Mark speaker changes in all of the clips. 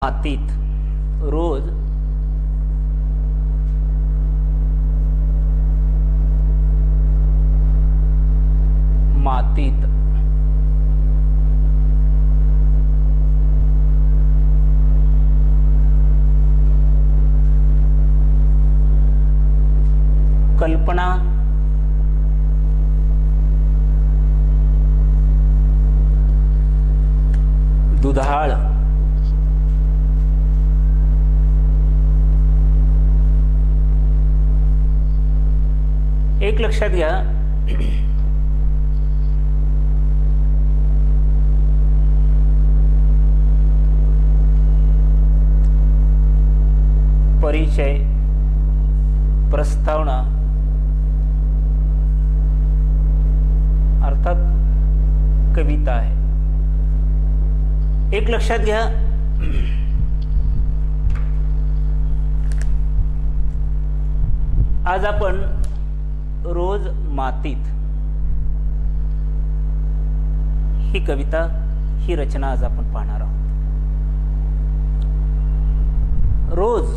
Speaker 1: मातीत रोज मातीत कल्पना दुधाळ एक लक्षात घ्या, परिचय, प्रस्तावना अर्थात कविता आहे. एक लक्षात घ्या, आज आपण रोज मातीत ही कविता, ही रचना आज आपण पाहणार आहोत. रोज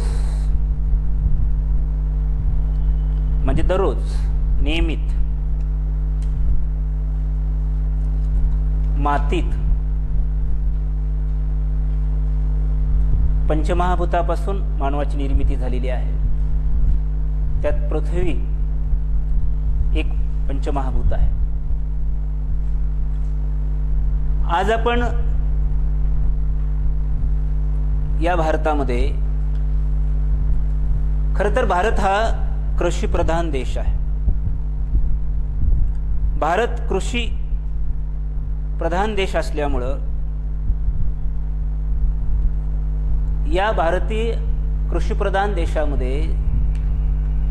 Speaker 1: म्हणजे दररोज, नियमित. मातीत पंचमहाभूतापासून मानवाची निर्मिती झालेली आहे. त्यात पृथ्वी एक पंचमहाभूत आहे. आज आपण या भारतामध्ये, खरं तर भारत हा कृषी प्रधान देश आहे. भारत कृषी प्रधान देश असल्यामुळं या भारतीय कृषी प्रधान देशामध्ये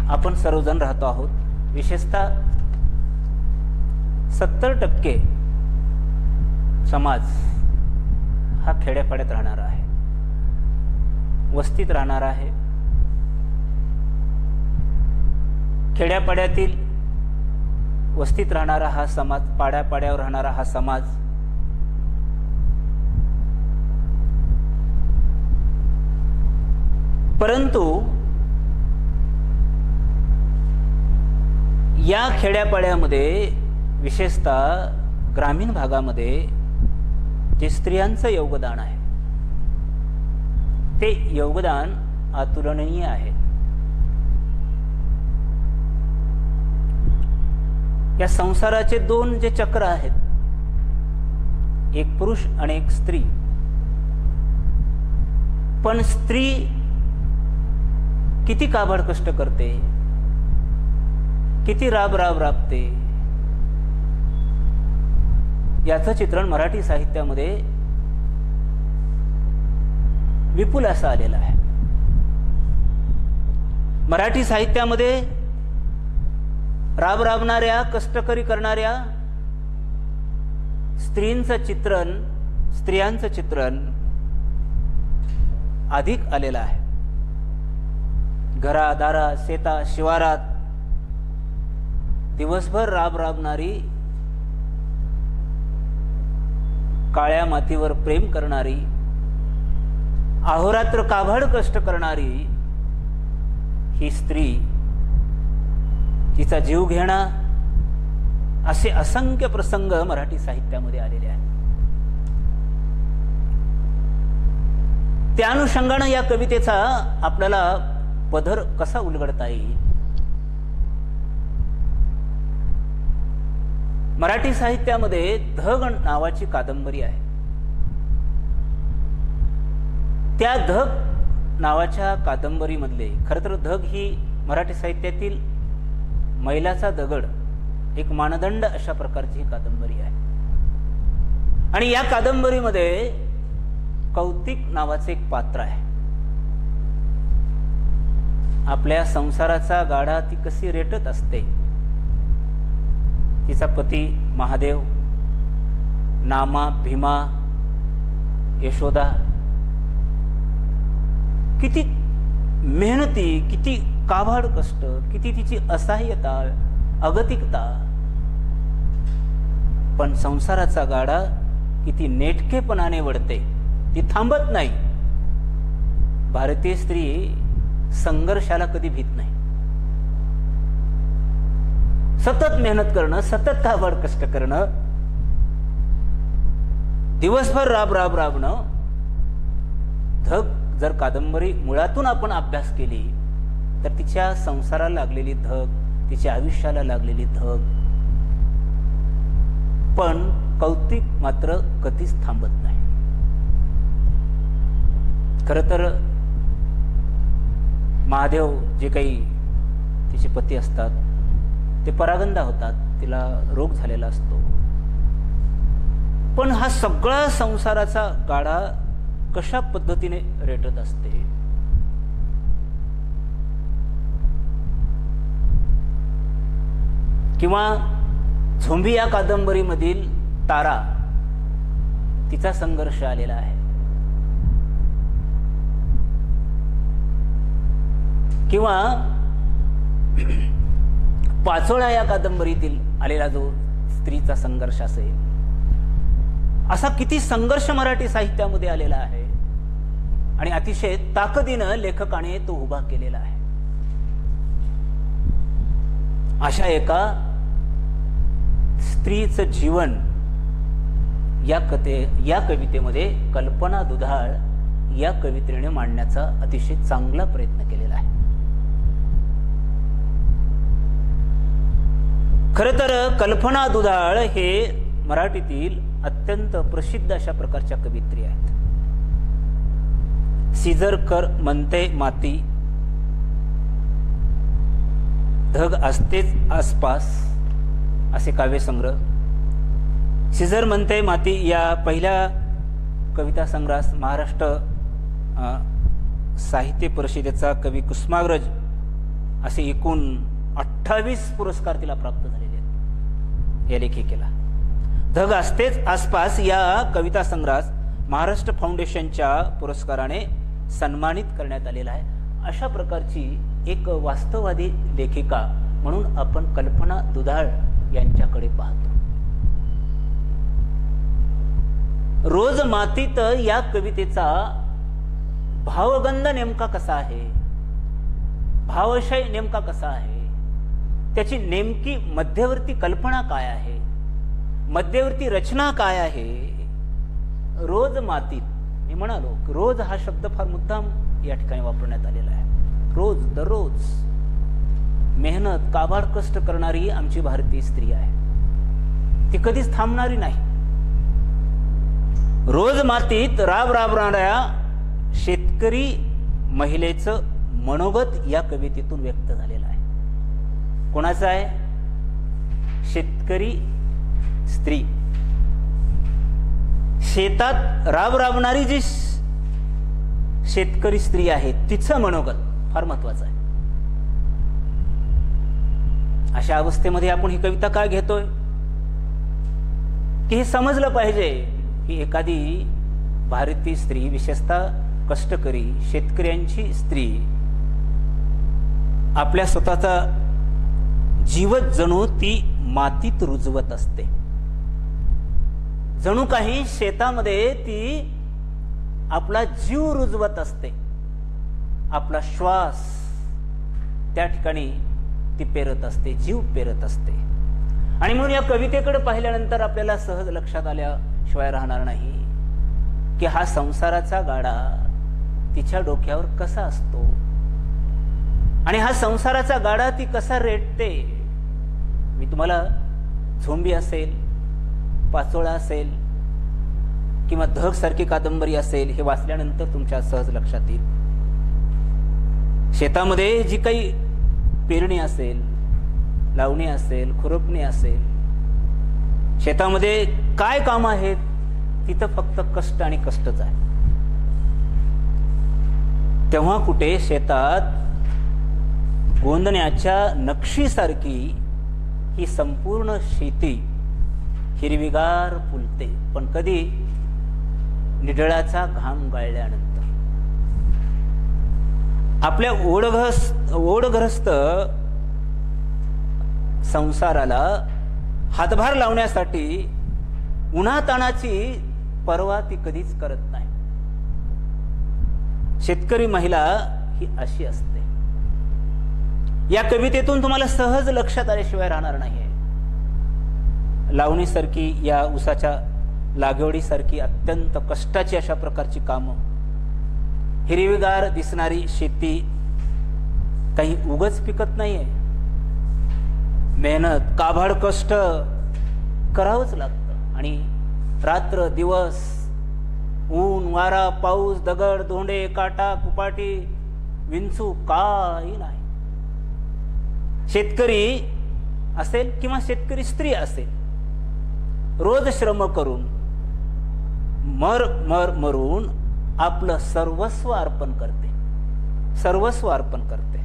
Speaker 1: आपण सर्वजण राहतो आहोत. विशेषतः 70% समाज हा खेड्यापाड्यात राहणारा आहे, वस्तीत राहणारा आहे. खेड्यापाड्यातील वस्तीत राहणारा हा समाज, पाड्यापाड्यावर राहणारा हा समाज परंतु या खेड्यापाड्यामध्ये, विशेषतः ग्रामीण भागामध्ये जे स्त्रियांचं योगदान आहे, ते योगदान अतुलनीय आहे. या संसाराचे दोन जे चक्र आहेत, एक पुरुष आणि एक स्त्री, पण स्त्री किती काबाड कष्ट करते, किती राबते, याचं चित्रण मराठी साहित्यामध्ये विपुल असं आलेलं आहे. मराठी साहित्यामध्ये राबणाऱ्या, कष्टकरी करणाऱ्या स्त्रियांचं चित्रण अधिक आलेलं आहे. घरादारा, शेता शिवारात दिवसभर राबणारी, काळ्या मातीवर प्रेम करणारी, अहोरात्र काबाड कष्ट करणारी ही स्त्री, तिचा जीव घेणा, असे असंख्य प्रसंग मराठी साहित्यामध्ये आलेले आहेत. त्या अनुषंगाने या कवितेचा आपल्याला पदर कसा उलगडता येईल. मराठी साहित्यामध्ये धग नावाची कादंबरी आहे. त्या धग नावाच्या कादंबरीमधले, खरं तर धग ही मराठी साहित्यातील मैलाचा दगड, एक मानदंड अशा प्रकारची ही कादंबरी आहे. आणि या कादंबरीमध्ये कौतिक नावाचे एक पात्र आहे. आपल्या संसाराचा गाडा ती कशी रेटत असते. तिचा पती महादेव, नामा, भीमा, यशोदा किती मेहनती, किती काबाड कष्ट, किती तिची असहाय्यता, अगतिकता, पण संसाराचा गाडा किती नेटकेपणाने वळते. ती थांबत नाही, भारतीय स्त्री संघर्षाला कधी भीत नाही. सतत मेहनत करणं, सतत काबाड कष्ट करणं, दिवसभर राबणं. धग जर कादंबरी मुळातून आपण अभ्यास केली तर तिच्या संसाराला लागलेली धग, तिच्या आयुष्याला लागलेली धग, पण कौतिक मात्र कधीच थांबत नाही. खरं तर महादेव जे काही तिचे पती असतात ते परागंदा होतात, तिला रोग झालेला असतो. पण हा सगळा संसाराचा गाडा कशा पद्धतीने रेटत असते. किंवा झोंबी या कादंबरीमधील तारा, तिचा संघर्ष आलेला आहे. किंवा पाचोळा या कादंबरीतील आलेला जो स्त्रीचा संघर्ष असेल, असा किती संघर्ष मराठी साहित्यामध्ये आलेला आहे आणि अतिशय ताकदीनं लेखकाने तो उभा केलेला आहे. अशा एका स्त्रीचं जीवन या कवितेमध्ये कल्पना दुधाळ या कवितेने मांडण्याचा अतिशय चांगला प्रयत्न केलेला आहे. खरं तर कल्पना दुधाळ हे मराठीतील अत्यंत प्रसिद्ध अशा प्रकारच्या कवित्री आहेत. सिजर कर म्हणते माती, धग असतेच आसपास असे काव्यसंग्रह. सिजर म्हणते माती या पहिल्या कविता संग्रहास महाराष्ट्र साहित्य परिषदेचा कवी कुसुमाग्रज असे एकूण 28 पुरस्कार तिला प्राप्त झालेले आहेत या लेखिकेला. धग असतेच आसपास या कविता संग्रहास महाराष्ट्र फाउंडेशनच्या पुरस्काराने सन्मानित करण्यात आलेला आहे. अशा प्रकारची एक वास्तववादी लेखिका म्हणून आपण कल्पना दुधाळ यांच्याकडे पाहतो. रोज मातीत या कवितेचा भावगंध नेमका कसा आहे, भावशय नेमका कसा आहे, त्याची नेमकी मध्यवर्ती कल्पना काय आहे, मध्यवर्ती रचना काय आहे. रोज मातीत, मी म्हणालो रोज हा शब्द फार मुद्दाम या ठिकाणी वापरण्यात आलेला आहे. रोज, दररोज मेहनत काबाड कष्ट करणारी आमची भारतीय स्त्री आहे, ती कधीच थांबणारी नाही. रोज मातीत राबणाऱ्या शेतकरी महिलेचं मनोगत या कवितेतून व्यक्त झालेलं आहे. कोणाचं आहे? शेतकरी स्त्री, शेतात राबणारी जी शेतकरी स्त्री आहे तिचं मनोगत फार महत्वाचं आहे. अशा अवस्थेमध्ये आपण ही कविता का घेतोय की हे समजलं पाहिजे की एखादी भारतीय स्त्री, विशेषतः कष्टकरी शेतकऱ्यांची स्त्री, आपल्या स्वतःचा जीवच जणू ती मातीत रुजवत असते. जणू काही शेतामध्ये ती आपला जीव रुजवत असते, आपला श्वास त्या ठिकाणी ती पेरत असते, जीव पेरत असते. आणि म्हणून या कवितेकडे पाहिल्यानंतर आपल्याला सहज लक्षात आल्याशिवाय राहणार नाही की हा संसाराचा गाडा तिच्या डोक्यावर कसा असतो आणि हा संसाराचा गाडा ती कसा रेटते. मी तुम्हाला झोंबी असेल, पाचोळा असेल किंवा धग सारखी कादंबरी असेल हे वाचल्यानंतर तुमच्या सहज लक्षात येईल. शेतामध्ये जी काही पेरणी असेल, लावणी असेल, खुरपणी असेल, शेतामध्ये काय काम आहेत तिथं फक्त कष्ट आणि कष्टच आहे. तेव्हा कुठे शेतात गोंदण्याच्या नक्षीसारखी ही संपूर्ण शेती हिरवीगार फुलते, पण कधी निढळाचा घाम गाळल्यानंतर. आपल्या ओढग्रस्त संसाराला हातभार लावण्यासाठी उन्हाताणाची पर्वा ती कधीच करत नाही. शेतकरी महिला ही अशी असते. या कवितेतून तुम्हाला सहज लक्षात आल्याशिवाय राहणार नाहीये. लावणीसारखी, या ऊसाच्या लागवडीसारखी अत्यंत कष्टाची अशा प्रकारची कामं, हिरवीगार दिसणारी शेती काही उगच पिकत नाहीये. मेहनत, काबाड कष्ट करावंच लागतं. आणि रात्र दिवस, ऊन वारा पाऊस, दगड धोंडे, काटा कुपाटी, विंचू काही नाही. शेतकरी असेल किंवा शेतकरी स्त्री असेल, रोज श्रम करून मरून आपलं सर्वस्व अर्पण करते. सर्वस्व अर्पण करते.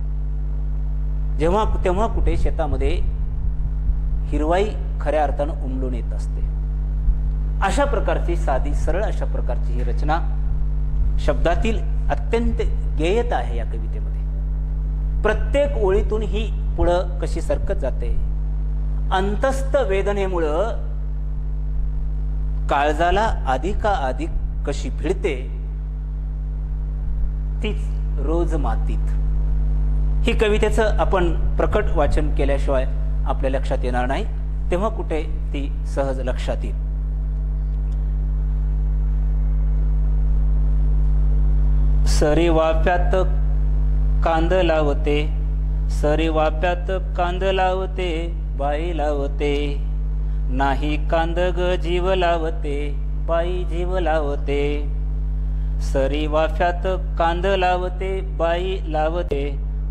Speaker 1: तेव्हा कुठे शेतामध्ये हिरवाई खऱ्या अर्थानं उमलून येत असते. अशा प्रकारची साधी सरळ अशा प्रकारची ही रचना, शब्दातील अत्यंत गेयता आहे या कवितेमध्ये. प्रत्येक ओळीतून ही पुढं कशी सरकत जाते. अंतस्थ वेदनेमुळं काळजाला अधिकाधिक कशी भिडते, तीच रोज मातीत. ही कवितेचं आपण प्रकट वाचन केल्याशिवाय आपल्या लक्षात येणार नाही. तेव्हा कुठे ती सहज लक्षात येईल. सरी वाफ्यात कांद लावते, सरी वाफ्यात कांद लावते, बाई लावते. नाही कांद ग जीव लावते, बाई जीव लावते. सरी वाफ्यात कांद लावते, बाई लावते.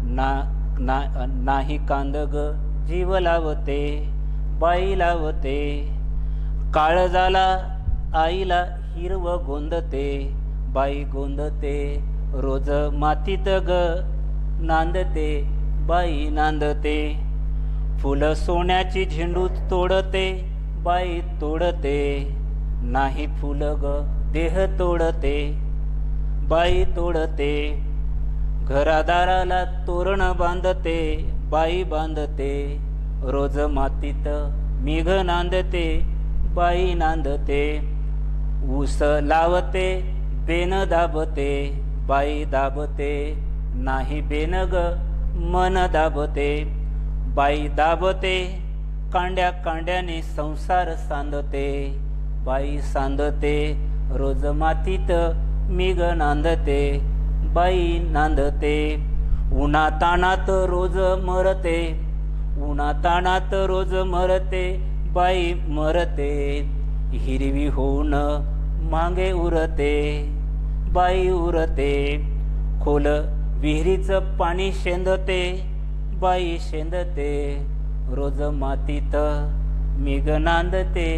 Speaker 1: नाही कांद ग जीव लावते, बाई लावते. काळजाला आईला हिरव गोंदते, बाई गोंदते. रोज मातीत ग नांदते, बाई नांदते. फुलं सोन्याची झेंडू तोडते, बाई तोडते. नाही फुलं ग देह तोडते, बाई तोडते. घरादाराला तोरण बांधते, बाई बांधते. रोज मातीत मेघ नांदते, बाई नांदते. ऊस लावते, बेन दाबते, बाई दाबते. नाही बेन ग मन दाबते, बाई दाबते. कांड्या कांड्याने संसार सांदते, बाई सांदते. रोज मातीत मेघ नांदते, बाई नांदते. उन्हातानात रोज मरते, उन्हातानात रोज मरते, बाई मरते. हिरवी होऊन मागे उरते, बाई उरते. खोल विहिरीचं पाणी शेंदते, बाई शेंदते. रोज मातीत मेघ नांदते,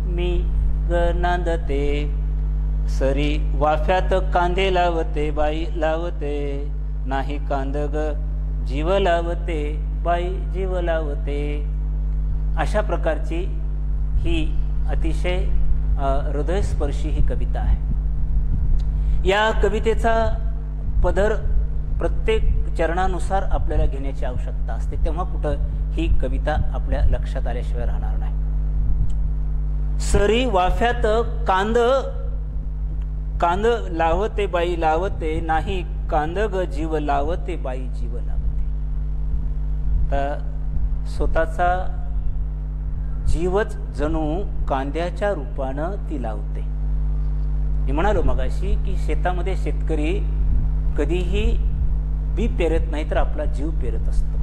Speaker 1: मेघ नांदते. सरी वाफ्यात कांदे लावते, बाई लावते. नाही कांद ग जीव लावते, बाई जीव लावते. अशा प्रकारची ही अतिशय हृदयस्पर्शी ही कविता आहे. या कवितेचा पदर प्रत्येक चरणानुसार आपल्याला घेण्याची आवश्यकता असते. तेव्हा कुठं ही कविता आपल्या लक्षात आल्याशिवाय राहणार नाही. सरी वाफ्यात कांद लावते, बाई लावते. नाही कांद ग जीव लावते, बाई जीव लावते. तर स्वतःचा जीवच जणू कांद्याच्या रूपानं ती लावते. मी म्हणालो मगाशी की शेतामध्ये शेतकरी कधीही बी पेरत नाही तर आपला जीव पेरत असतो.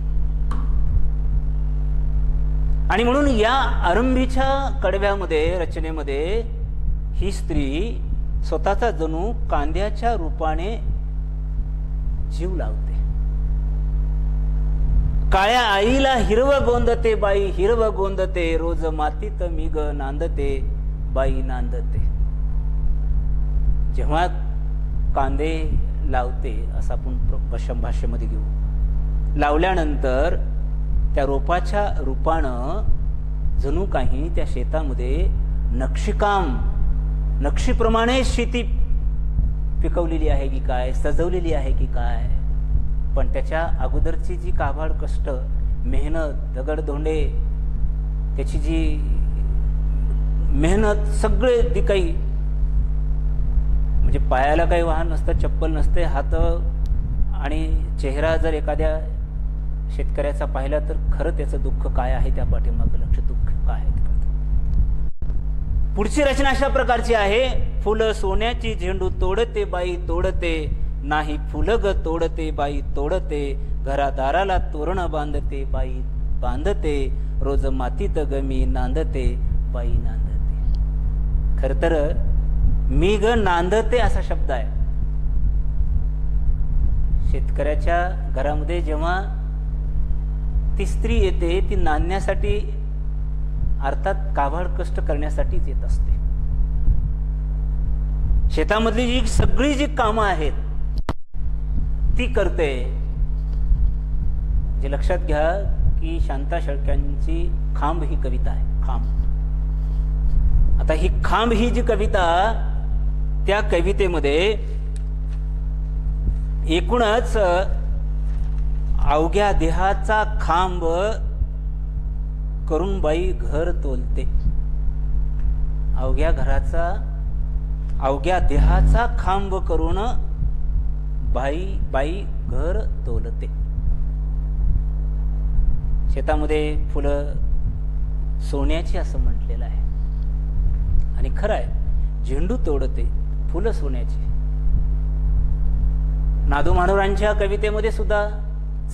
Speaker 1: आणि म्हणून या आरंभीच्या कडव्यामध्ये, रचनेमध्ये ही स्त्री स्वतःचा जणू कांद्याच्या रूपाने जीव लावते. काळ्या आईला हिरव गोंदते, बाई हिरव गोंदते. रोज मातीत मेघ नांदते, बाई नांदते. जेव्हा कांदे लावते असं आपण भाषेमध्ये घेऊ, लावल्यानंतर त्या रोपाच्या रूपानं जणू काही त्या शेतामध्ये नक्षीकाम, नक्षीप्रमाणे शेती पिकवलेली आहे की काय, सजवलेली आहे की काय. पण त्याच्या अगोदरची जी काबाड कष्ट, मेहनत, दगडधोंडे, त्याची जी मेहनत, सगळे जी काही म्हणजे पायाला काही वाहन नसतं, चप्पल नसते, हात आणि चेहरा जर एखाद्या शेतकऱ्याचा पाहिला तर खरं त्याचं दुःख काय आहे, त्या पाठीमागं लक्ष दुःख काय आहे. पुढची रचना अशा प्रकारची आहे. फुलं सोन्याची झेंडू तोडते बाई तोडते, नाही फुलं ग तोडते बाई तोडते, घरादाराला तोरण बांधते बाई बांधते, रोज मातीत गमी नांदते बाई नांदते. खर तर मी ग नांदते असा शब्द आहे. शेतकऱ्याच्या घरामध्ये जेव्हा ती स्त्री येते ती नांदण्यासाठी, अर्थात काबाड कष्ट करण्यासाठीच येत असते. शेतामधली जी सगळी जी कामं आहेत ती करते. जे लक्षात घ्या की शांता शेळक्यांची खांब ही कविता आहे. खांब. आता ही खांब ही जी कविता, त्या कवितेमध्ये एकूणच अवघ्या देहाचा खांब करून बाई घर तोलते. अवघ्या देहाचा खांब करून बाई घर तोलते. शेतामध्ये फुलं सोन्याची असं म्हटलेलं आहे आणि खरं आहे, झेंडू तोडते, फुलं सोन्याची. नादू मानोरांच्या कवितेमध्ये सुद्धा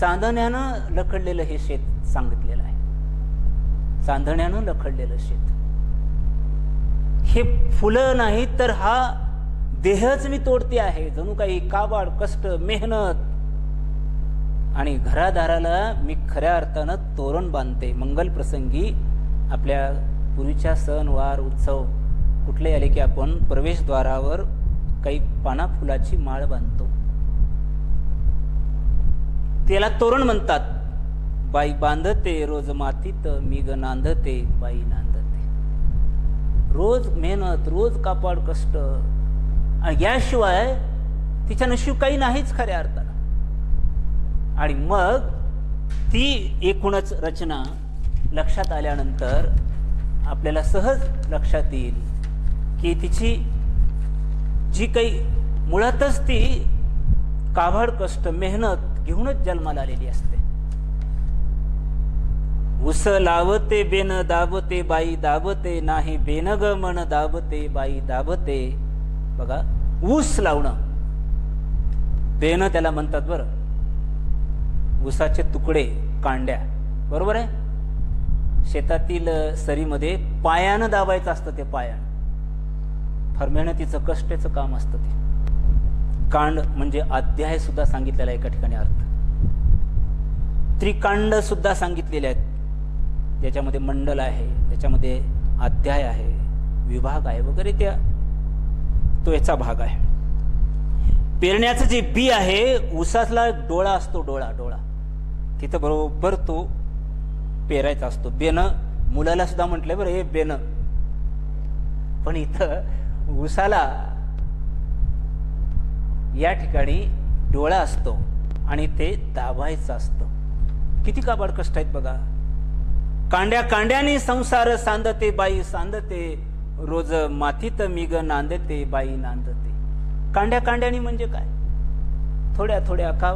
Speaker 1: चांदण्यानं लखडलेलं हे शेत सांगितलेलं आहे. चांदण्यानं लखडलेलं शेत. हे फुलं नाही तर हा देहच मी तोडते आहे. जणू काही काबाड कष्ट मेहनत, आणि घरादाराला मी खऱ्या अर्थानं तोरण बांधते. मंगल प्रसंगी आपल्या पूर्वीच्या सण वार उत्सव कुठले आले की आपण प्रवेशद्वारावर काही पाना फुलाची माळ बांधतो, त्याला तोरण म्हणतात. बाई बांधते रोज मातीत मी ग नांदते बाई नांदते. रोज मेहनत, रोज कापाड कष्ट, आणि याशिवाय तिच्या नशीब काही नाहीच खऱ्या अर्थानं. आणि मग ती एकूणच रचना लक्षात आल्यानंतर आपल्याला सहज लक्षात येईल की तिची जी काही मुळातच ती काबाड कष्ट मेहनत घेऊनच जन्माला आलेली असते. उस लावते बेन दाबते बाई दाबते, नाही बेन ग मन दाबते बाई दाबते. बघा, ऊस लावणं, बेन त्याला म्हणतात बरं. ऊसाचे तुकडे, कांड्या, बरोबर आहे. शेतातील सरीमध्ये पायानं दाबायचं असतं. ते पायानं फार मेहनतीचं कष्टाचं काम असतं ते. कांड म्हणजे अध्याय सुद्धा सांगितलेला एका ठिकाणी अर्थ. त्रिकांड सुद्धा सांगितलेले आहेत, ज्याच्यामध्ये मंडल आहे, त्याच्यामध्ये अध्याय आहे, विभाग आहे वगैरे. तो याचा भाग आहे. पेरण्याचं जे बी आहे, ऊसातला डोळा असतो, डोळा तिथं बरोबर तो पेरायचा असतो. बेनं मुलाला सुद्धा म्हटलंय बरं, हे बेनं. पण इथं ऊसाला या ठिकाणी डोळा असतो आणि ते दाबायचं असतं. किती काबाड कष्ट आहेत बघा. कांड्या कांड्यानी संसार सांदते बाई सांदते, रोज मातीत मिग नांदते बाई नांदते. कांड्या कांड्यानी म्हणजे काय? थोड्या थोड्या का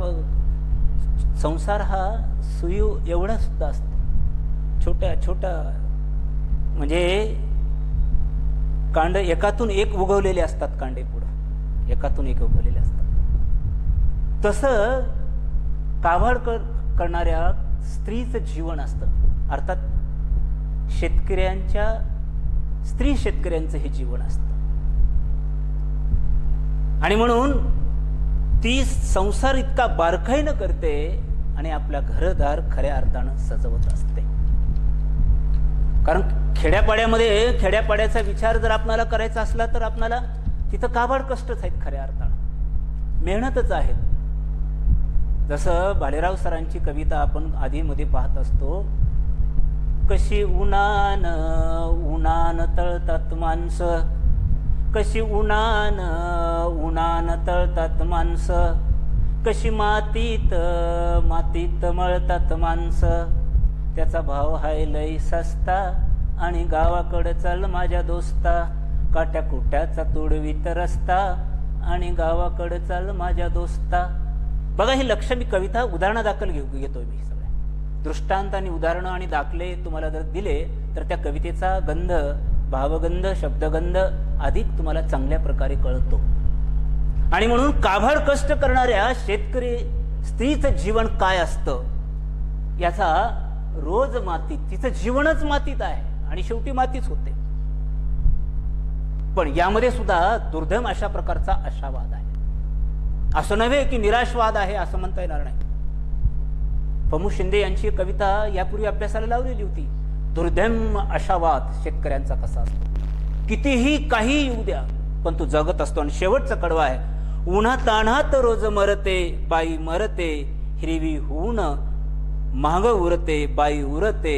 Speaker 1: संसार हा सुयू एवढा सुद्धा असतो. छोट्या छोट्या म्हणजे कांड एकातून एक उगवलेले असतात. कांडे पुढं एकातून एक उगवलेले असतात. तसं काबाड करणाऱ्या स्त्रीचं जीवन असतं. अर्थात स्त्री शेतकऱ्यांचं हे जीवन असतं. आणि म्हणून ती संसार इतका बारकाईनं करते आणि आपला घरदार खऱ्या अर्थानं सजवत असते. कारण खेड्यापाड्याचा विचार जर आपल्याला करायचा असला तर आपल्याला तिथं काबाड कष्टच आहेत, खऱ्या अर्थानं मेहनतच आहेत. जसं भालेराव सरांची कविता आपण आधीमध्ये पाहत असतो, कशी उन्हान तळतात माणसं, कशी उन्हान तळतात माणसं, कशी मातीत मळतात माणसं, त्याचा भाव हाय लय सस्ता आणि गावाकडे चल माझ्या दोस्ता, काट्या कुट्याचा तुडवीत रस्ता, आणि गावाकडे चाल माझ्या दोस्ता. बघा ही लक्ष मी कविता उदाहरणादाखल घेतोय मी. सगळ्या दृष्टांत आणि उदाहरणं आणि दाखले तुम्हाला जर दिले तर त्या कवितेचा गंध, भावगंध, शब्दगंध अधिक तुम्हाला चांगल्या प्रकारे कळतो. आणि म्हणून काभाड कष्ट करणाऱ्या शेतकरी स्त्रीचं जीवन काय असतं याचा रोज मातीत, तिचं जीवनच मातीत आहे आणि शेवटी मातीच होते. पण यामध्ये सुद्धा दुर्दैव अशा प्रकारचा आशावाद आहे. असं नव्हे की निराशवाद आहे असं म्हणता येणार नाही. पमू शिंदे यांची कविता यापूर्वी अभ्यासाला लावलेली होती. दुर्दैव आशावाद शेतकऱ्यांचा कसा असतो. कितीही काही येऊ द्या पण तो जगत असतो. आणि शेवटचा कडवा आहे, उन्हा तान्हात रोज मरते बाई मरते, हिरवी होऊन महाग उरते बाई उरते,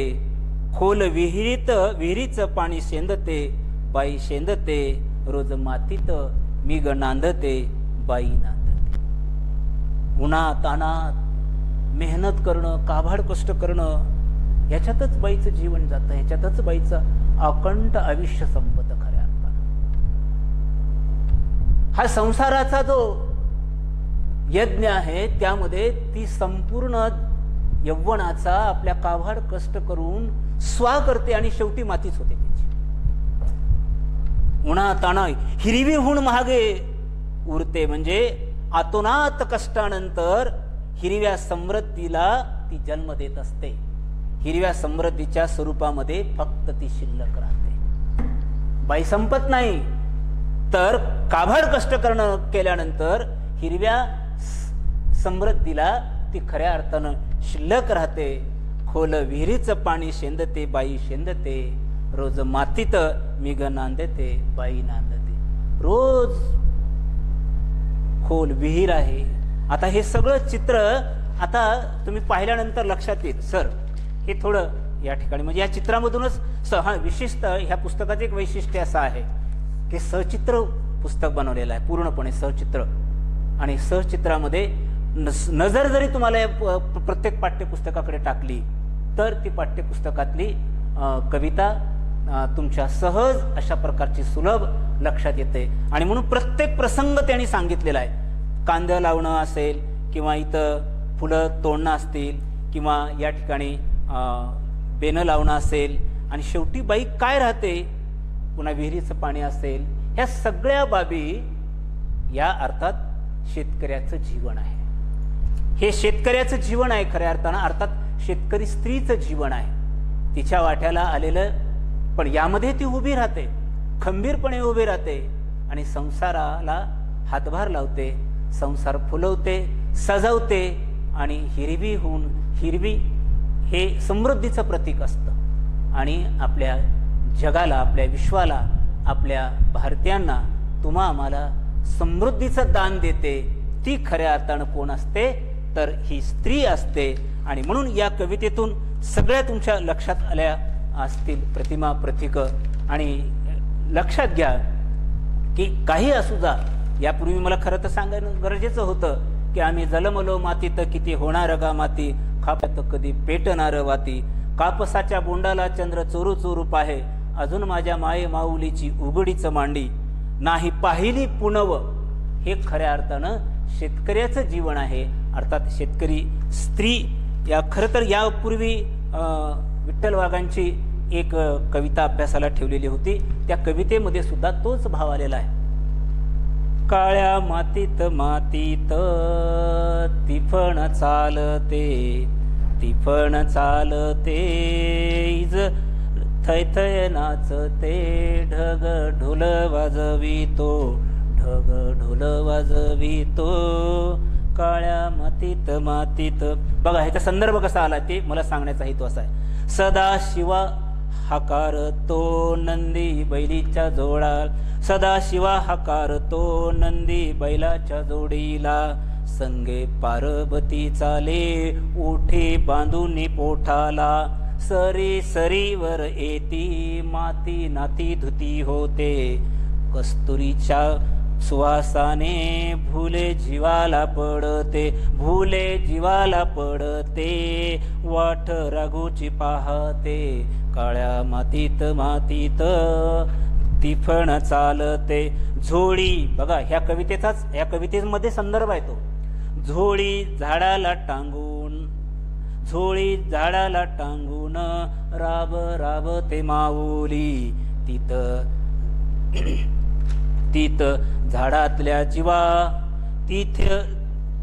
Speaker 1: खोल विहिरीचं पाणी शेंदते बाई शेंदते, रोज मातीत मी ग नांदते बाई नांदते. उन्हा तानात मेहनत करणं, काभाड कष्ट करणं, याच्यातच बाईचं जीवन जातं, ह्याच्यातच बाईचं अखंड आयुष्य संपत खऱ्या अर्थानं. हा संसाराचा जो यज्ञ आहे त्यामध्ये ती संपूर्ण यौवनाचा आपल्या काभाड कष्ट करून स्वा करते आणि शेवटी मातीच होते त्याची. उन्हा ताना हिरवी होऊन महागे उरते, म्हणजे आतोनात कष्टानंतर हिरव्या समृद्धीला ती जन्म देत असते. हिरव्या समृद्धीच्या स्वरूपामध्ये फक्त ती शिल्लक राहते. बाई संपत नाही, तर काभाड कष्ट करणं केल्यानंतर हिरव्या समृद्धीला ती खऱ्या अर्थानं शिल्लक राहते. खोल विहिरीचं पाणी शेंदते बाई शेंदते, रोज मातीत मी ग नांदते बाई नांदते. रोज खोल विहीर आहे. आता हे सगळं चित्र आता तुम्ही पाहिल्यानंतर लक्षात येईल, सर हे थोडं या ठिकाणी म्हणजे या चित्रामधूनच विशिष्ट ह्या पुस्तकाचं एक वैशिष्ट्य असं आहे की सचित्र पुस्तक बनवलेलं आहे, पूर्णपणे सहचित्र. आणि सहचित्रामध्ये नजर जरी तुम्हाला प्रत्येक पाठ्यपुस्तकाकडे टाकली तर ती पाठ्यपुस्तकातली कविता तुमच्या सहज अशा प्रकारची सुलभ लक्षात येते. आणि म्हणून प्रत्येक प्रसंग त्यांनी सांगितलेला आहे. कांदा लावणं असेल किंवा इथं फुलं तोडणं असतील किंवा या ठिकाणी बेनं लावणं असेल आणि शेवटी बाई काय राहते, पुन्हा विहिरीचं पाणी असेल, ह्या सगळ्या बाबी या अर्थात शेतकऱ्याचं जीवन आहे. हे शेतकऱ्याचं जीवन आहे खऱ्या अर्थानं, अर्थात शेतकरी स्त्रीचं जीवन आहे. तिच्या वाट्याला आलेलं, पण यामध्ये ती उभी राहते, खंबीरपणे उभी राहते आणि संसाराला हातभार लावते, संसार फुलवते, सजवते. आणि हिरवी होऊन, हिरवी हे समृद्धीचं प्रतीक असतं आणि आपल्या जगाला, आपल्या विश्वाला, आपल्या भारतीयांना तुम्हा आम्हाला समृद्धीचं दान देते. ती खऱ्या अर्थानं कोण असते तर ही स्त्री असते. आणि म्हणून या कवितेतून सगळ्या तुमच्या लक्षात आल्या असतील प्रतिमा, प्रतीक. आणि लक्षात घ्या की काही असू जा, यापूर्वी मला खरं तर सांगणं गरजेचं होतं की आम्ही जलमलो मातीत किती होणार गा माती, खापात कधी पेटणार वाती, कापसाच्या बोंडाला चंद्र चोरू चोरू पाहे, अजून माझ्या माये माऊलीची उघडीच मांडी, नाही पाहिली पुनव. हे खऱ्या अर्थानं शेतकऱ्याचं जीवन आहे. अर्थात शेतकरी स्त्री या खरं तर यापूर्वी विठ्ठल वाघांची एक कविता अभ्यासाला ठेवलेली होती. त्या कवितेमध्ये सुद्धा तोच भाव आलेला आहे. काळ्या मातीत मातीत तिफण चालते, तिफण चालते, इज थै थै नाचते, ढग ढोल वाजवितो, ढग ढोल वाजवितो, काळ्या मातीत मातीत. बघा ह्याचा संदर्भ कसा आला ते मला सांगण्याचा हेतू असा आहे. सदा शिवा हाकारतो नंदी बैलीच्या जोडा, सदा शिवा हाकारतो नंदी बैलाच्या जोडीला, संगे पार्वती चाले ओठे बांधून पोठाला, सरी सरीवर येती माती नाती धुती होते, कस्तुरीच्या सुवासाने भुले जीवाला पडते, भुले जीवाला पडते, वाट राघूची पाहते, काळ्या मातीत मातीत तिफण चालते झोळी. बघा ह्या कवितेमध्ये संदर्भ आहे तो. झोळी झाडाला टांगून, झोळी झाडाला टांगून राब राब ते माऊली. तिथ झाडातल्या जीवा, तिथे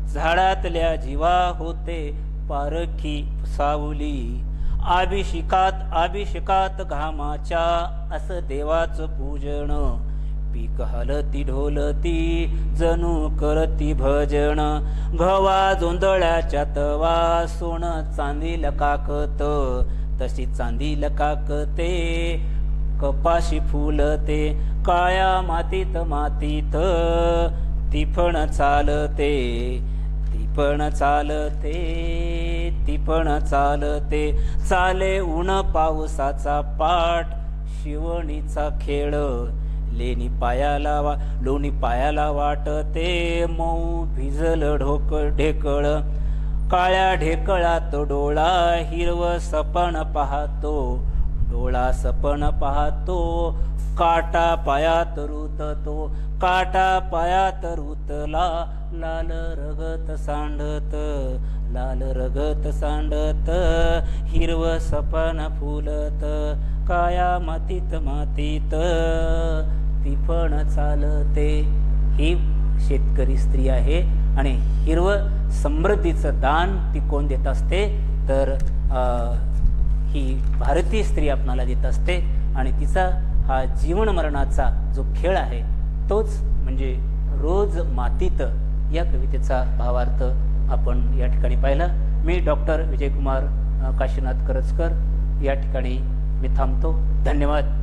Speaker 1: झाडातल्या जीवा होते पारखी सावली. अभिषेकात घामाच्या असं देवाचं पूजन. पीक हलती ढोलती जणू करती भजन. गवा जोंधळ्याच्या तवा सोन चांदील काकत, तशी चांदील काकते कपाशी फुलते. काळ्या मातीत तिफण चालते, तिफण चालते, तिफण चालते. चाले ऊन पावसाचा पाठ, शिवणीचा खेळ. लोणी पायाला वाटते, मऊ भिजल ढेकळ. काळ्या ढेकळात डोळा हिरव सपन पाहतो, डोळा सपन पाहतो. काटा पायात रुततो, काटा पायात रुतला. लाल रगत सांडत, लाल रगत सांडत. हिरव सपन फुलत, काया मातीत तिफण चालते. ही शेतकरी स्त्री आहे आणि हिरवं समृद्धीचं दान ती कोण देत असते तर ही भारतीय स्त्री आपणाला देत असते. आणि तिचा हा जीवन मरणाचा जो खेळ आहे तोच म्हणजे रोज मातीत या कवितेचा भावार्थ आपण या ठिकाणी पाहिला. मी डॉक्टर विजयकुमार काशीनाथ करजकर या ठिकाणी मी थांबतो. धन्यवाद.